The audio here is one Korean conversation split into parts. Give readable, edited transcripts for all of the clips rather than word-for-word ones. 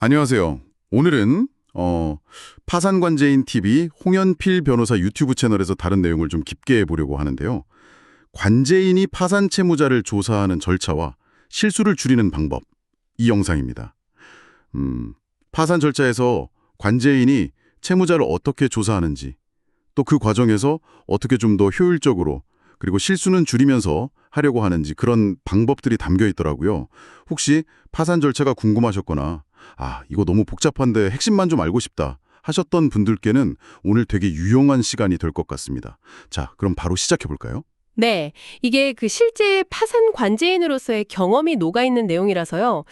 안녕하세요. 오늘은 파산관제인 TV 홍현필 변호사 유튜브 채널에서 다른 내용을 좀 깊게 해보려고 하는데요. 관제인이 파산 채무자를 조사하는 절차와 실수를 줄이는 방법, 이 영상입니다. 파산 절차에서 관제인이 채무자를 어떻게 조사하는지, 또 그 과정에서 어떻게 좀 더 효율적으로 그리고 실수는 줄이면서 하려고 하는지 그런 방법들이 담겨 있더라고요. 혹시 파산 절차가 궁금하셨거나 이거 너무 복잡한데 핵심만 좀 알고 싶다 하셨던 분들께는 오늘 되게 유용한 시간이 될 것 같습니다. 자, 그럼 바로 시작해 볼까요? 네, 이게 그 실제 파산 관제인으로서의 경험이 녹아있는 내용이라서요.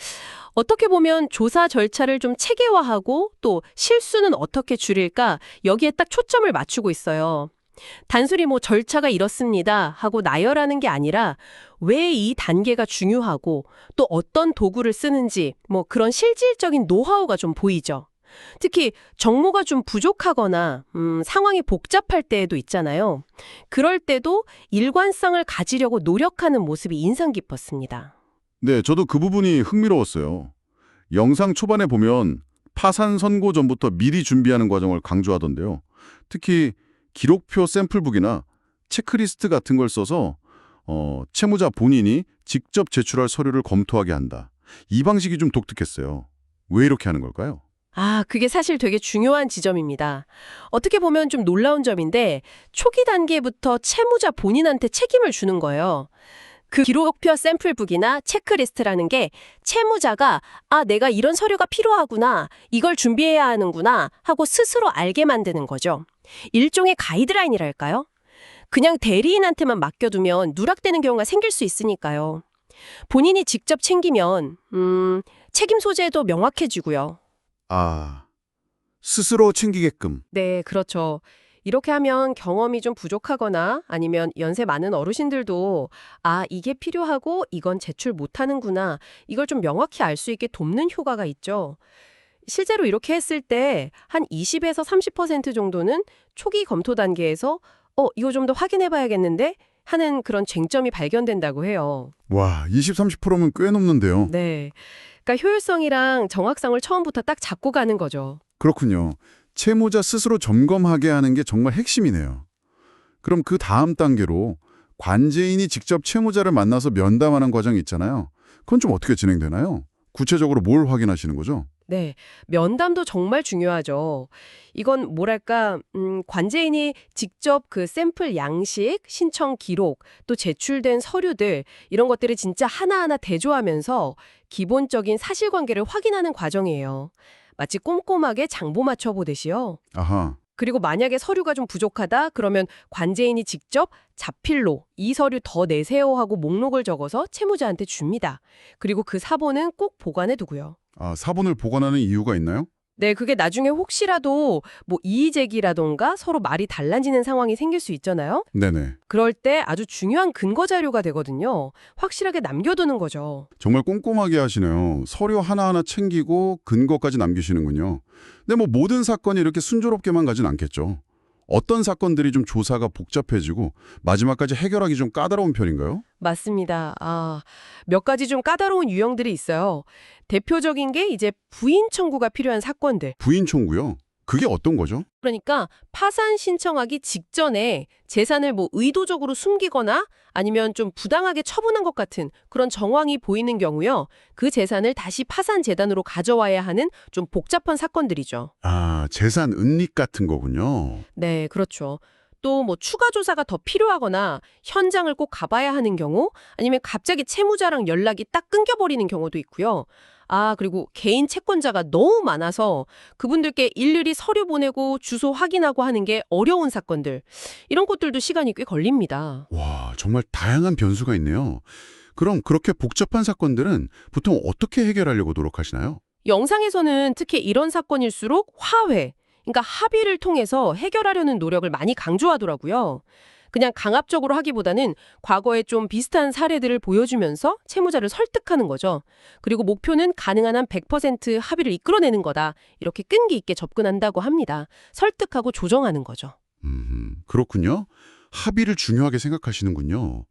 어떻게 보면 조사 절차를 좀 체계화하고 또 실수는 어떻게 줄일까 여기에 딱 초점을 맞추고 있어요. 단순히 뭐 절차가 이렇습니다 하고 나열하는 게 아니라 왜 이 단계가 중요하고 또 어떤 도구를 쓰는지 뭐 그런 실질적인 노하우가 좀 보이죠. 특히 정보가 좀 부족하거나 상황이 복잡할 때에도 있잖아요. 그럴 때도 일관성을 가지려고 노력하는 모습이 인상 깊었습니다. 네, 저도 그 부분이 흥미로웠어요. 영상 초반에 보면 파산 선고 전부터 미리 준비하는 과정을 강조하던데요. 특히 기록표 샘플북이나 체크리스트 같은 걸 써서 채무자 본인이 직접 제출할 서류를 검토하게 한다. 이 방식이 좀 독특했어요. 왜 이렇게 하는 걸까요? 그게 사실 되게 중요한 지점입니다. 어떻게 보면 좀 놀라운 점인데 초기 단계부터 채무자 본인한테 책임을 주는 거예요. 그 기록표 샘플북이나 체크리스트라는 게 채무자가 내가 이런 서류가 필요하구나, 이걸 준비해야 하는구나 하고 스스로 알게 만드는 거죠. 일종의 가이드라인이랄까요? 그냥 대리인한테만 맡겨두면 누락되는 경우가 생길 수 있으니까요. 본인이 직접 챙기면 책임 소재도 명확해지고요. 아, 스스로 챙기게끔. 네, 그렇죠. 이렇게 하면 경험이 좀 부족하거나 아니면 연세 많은 어르신들도 이게 필요하고 이건 제출 못하는구나. 이걸 좀 명확히 알 수 있게 돕는 효과가 있죠. 실제로 이렇게 했을 때 한 20에서 30% 정도는 초기 검토 단계에서 이거 좀 더 확인해 봐야겠는데 하는 그런 쟁점이 발견된다고 해요. 와, 20, 30%면 꽤 넘는데요. 네. 그러니까 효율성이랑 정확성을 처음부터 딱 잡고 가는 거죠. 그렇군요. 채무자 스스로 점검하게 하는 게 정말 핵심이네요. 그럼 그 다음 단계로 관제인이 직접 채무자를 만나서 면담하는 과정이 있잖아요. 그건 좀 어떻게 진행되나요? 구체적으로 뭘 확인하시는 거죠? 네, 면담도 정말 중요하죠. 이건 뭐랄까, 관제인이 직접 그 샘플 양식, 신청 기록, 또 제출된 서류들, 이런 것들을 진짜 하나하나 대조하면서 기본적인 사실관계를 확인하는 과정이에요. 마치 꼼꼼하게 장보 맞춰보듯이요. 아하, 그리고 만약에 서류가 좀 부족하다, 그러면 관제인이 직접 자필로 이 서류 더 내세요 하고 목록을 적어서 채무자한테 줍니다. 그리고 그 사본은 꼭 보관해 두고요. 사본을 보관하는 이유가 있나요? 네, 그게 나중에 혹시라도 뭐 이의제기라던가 서로 말이 달라지는 상황이 생길 수 있잖아요. 네네. 그럴 때 아주 중요한 근거 자료가 되거든요. 확실하게 남겨두는 거죠. 정말 꼼꼼하게 하시네요. 서류 하나하나 챙기고 근거까지 남기시는군요. 근데 뭐 모든 사건이 이렇게 순조롭게만 가진 않겠죠. 어떤 사건들이 좀 조사가 복잡해지고 마지막까지 해결하기 좀 까다로운 편인가요? 맞습니다. 몇 가지 좀 까다로운 유형들이 있어요. 대표적인 게 이제 부인 청구가 필요한 사건들. 부인 청구요? 그게 어떤 거죠? 그러니까 파산 신청하기 직전에 재산을 뭐 의도적으로 숨기거나 아니면 좀 부당하게 처분한 것 같은 그런 정황이 보이는 경우요. 그 재산을 다시 파산 재단으로 가져와야 하는 좀 복잡한 사건들이죠. 재산 은닉 같은 거군요. 네, 그렇죠. 또 뭐 추가 조사가 더 필요하거나 현장을 꼭 가봐야 하는 경우 아니면 갑자기 채무자랑 연락이 딱 끊겨버리는 경우도 있고요. 그리고 개인 채권자가 너무 많아서 그분들께 일일이 서류 보내고 주소 확인하고 하는 게 어려운 사건들. 이런 것들도 시간이 꽤 걸립니다. 와, 정말 다양한 변수가 있네요. 그럼 그렇게 복잡한 사건들은 보통 어떻게 해결하려고 노력하시나요? 영상에서는 특히 이런 사건일수록 화해, 그러니까 합의를 통해서 해결하려는 노력을 많이 강조하더라고요. 그냥 강압적으로 하기보다는 과거에 좀 비슷한 사례들을 보여주면서 채무자를 설득하는 거죠. 그리고 목표는 가능한 한 100% 합의를 이끌어내는 거다. 이렇게 끈기 있게 접근한다고 합니다. 설득하고 조정하는 거죠. 그렇군요. 합의를 중요하게 생각하시는군요.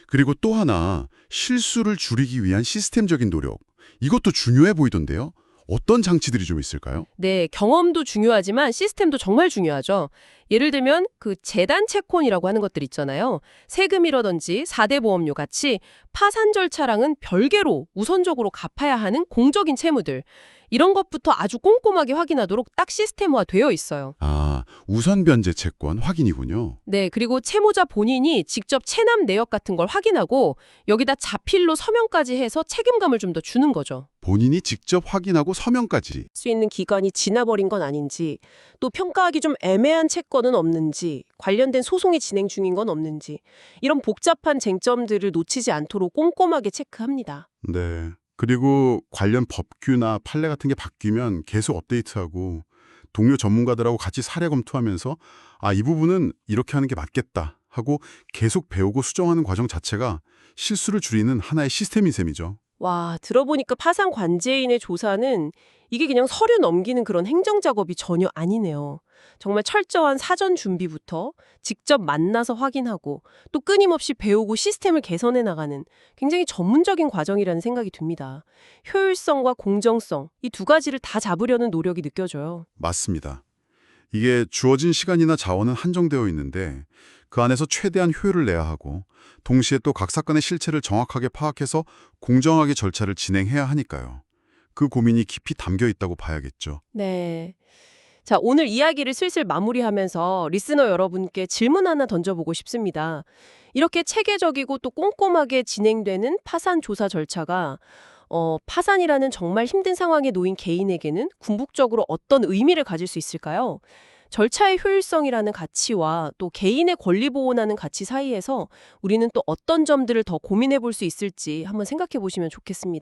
그리고 또 하나, 실수를 줄이기 위한 시스템적인 노력. 이것도 중요해 보이던데요. 어떤 장치들이 좀 있을까요? 네, 경험도 중요하지만 시스템도 정말 중요하죠. 예를 들면 그 재단 채권이라고 하는 것들 있잖아요. 세금이라든지 4대 보험료 같이 파산 절차랑은 별개로 우선적으로 갚아야 하는 공적인 채무들. 이런 것부터 아주 꼼꼼하게 확인하도록 딱 시스템화 되어 있어요. 아, 우선 변제 채권 확인이군요. 네, 그리고 채무자 본인이 직접 체납 내역 같은 걸 확인하고 여기다 자필로 서명까지 해서 책임감을 좀 더 주는 거죠. 본인이 직접 확인하고 서명까지. 수 있는 기간이 지나버린 건 아닌지, 또 평가하기 좀 애매한 채권은 없는지, 관련된 소송이 진행 중인 건 없는지, 이런 복잡한 쟁점들을 놓치지 않도록 꼼꼼하게 체크합니다. 네. 그리고 관련 법규나 판례 같은 게 바뀌면 계속 업데이트하고 동료 전문가들하고 같이 사례 검토하면서 아, 이 부분은 이렇게 하는 게 맞겠다 하고 계속 배우고 수정하는 과정 자체가 실수를 줄이는 하나의 시스템인 셈이죠. 와, 들어보니까 파산 관제인의 조사는 이게 그냥 서류 넘기는 그런 행정작업이 전혀 아니네요. 정말 철저한 사전 준비부터 직접 만나서 확인하고 또 끊임없이 배우고 시스템을 개선해 나가는 굉장히 전문적인 과정이라는 생각이 듭니다. 효율성과 공정성, 이 두 가지를 다 잡으려는 노력이 느껴져요. 맞습니다. 이게 주어진 시간이나 자원은 한정되어 있는데 그 안에서 최대한 효율을 내야 하고 동시에 또 각 사건의 실체를 정확하게 파악해서 공정하게 절차를 진행해야 하니까요. 그 고민이 깊이 담겨 있다고 봐야겠죠. 네. 자, 오늘 이야기를 슬슬 마무리하면서 리스너 여러분께 질문 하나 던져보고 싶습니다. 이렇게 체계적이고 또 꼼꼼하게 진행되는 파산 조사 절차가 파산이라는 정말 힘든 상황에 놓인 개인에게는 궁극적으로 어떤 의미를 가질 수 있을까요? 절차의 효율성이라는 가치와 또 개인의 권리 보호하는 가치 사이에서 우리는 또 어떤 점들을 더 고민해 볼 수 있을지 한번 생각해 보시면 좋겠습니다.